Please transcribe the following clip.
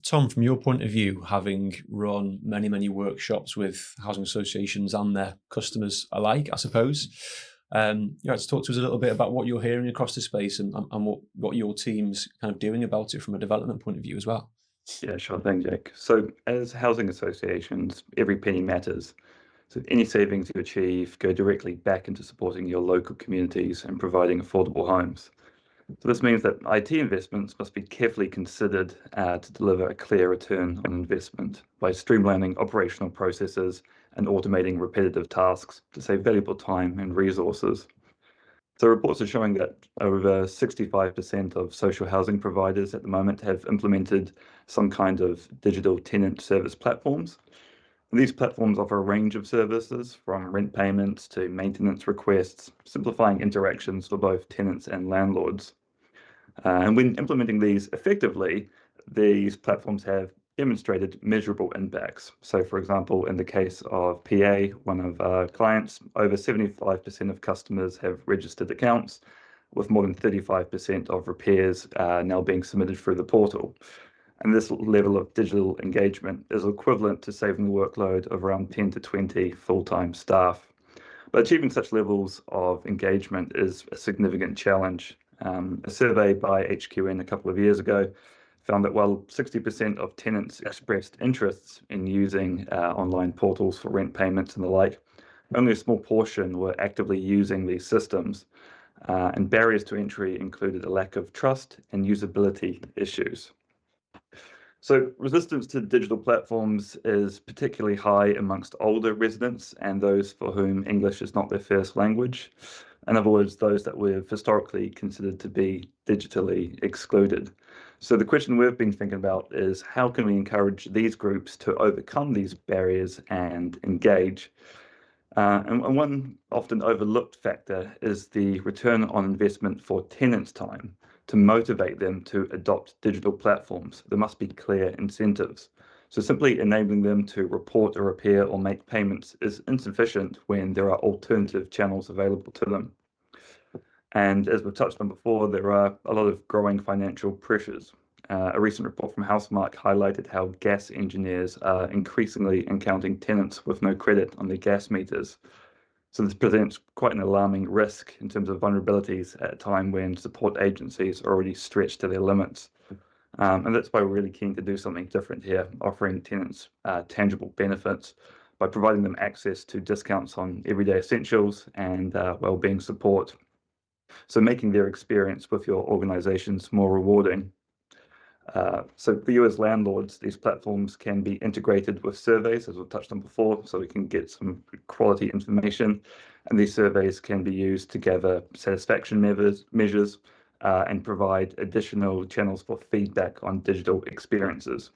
Tom, from your point of view, having run many workshops with housing associations and their customers alike, I suppose, you had to talk to us a little bit about what you're hearing across the space and what your team's kind of doing about it from a development point of view as well. Yeah, sure thing, Jake. So as housing associations, every penny matters. So any savings you achieve go directly back into supporting your local communities and providing affordable homes. So this means that IT investments must be carefully considered to deliver a clear return on investment by streamlining operational processes and automating repetitive tasks to save valuable time and resources. So reports are showing that over 65% of social housing providers at the moment have implemented some kind of digital tenant service platforms. And these platforms offer a range of services from rent payments to maintenance requests, simplifying interactions for both tenants and landlords. And when implementing these effectively, these platforms have demonstrated measurable impacts. So, for example, in the case of PA, one of our clients, over 75% of customers have registered accounts, with more than 35% of repairs now being submitted through the portal. And this level of digital engagement is equivalent to saving the workload of around 10 to 20 full-time staff. But achieving such levels of engagement is a significant challenge. A survey by HQN a couple of years ago found that while 60% of tenants expressed interests in using online portals for rent payments and the like, only a small portion were actively using these systems. And barriers to entry included a lack of trust and usability issues. So resistance to digital platforms is particularly high amongst older residents and those for whom English is not their first language. In other words, those that we've historically considered to be digitally excluded. So the question we've been thinking about is how can we encourage these groups to overcome these barriers and engage? And one often overlooked factor is the return on investment for tenants' time. To motivate them to adopt digital platforms, there must be clear incentives. So simply enabling them to report a repair or make payments is insufficient when there are alternative channels available to them. And as we've touched on before, there are a lot of growing financial pressures. A recent report from Housemark highlighted how gas engineers are increasingly encountering tenants with no credit on their gas meters. So this presents quite an alarming risk in terms of vulnerabilities at a time when support agencies are already stretched to their limits. And that's why we're really keen to do something different here, offering tenants tangible benefits by providing them access to discounts on everyday essentials and wellbeing support. So making their experience with your organizations more rewarding. So for you as landlords, these platforms can be integrated with surveys, as we've touched on before, so we can get some quality information. And these surveys can be used to gather satisfaction measures and provide additional channels for feedback on digital experiences.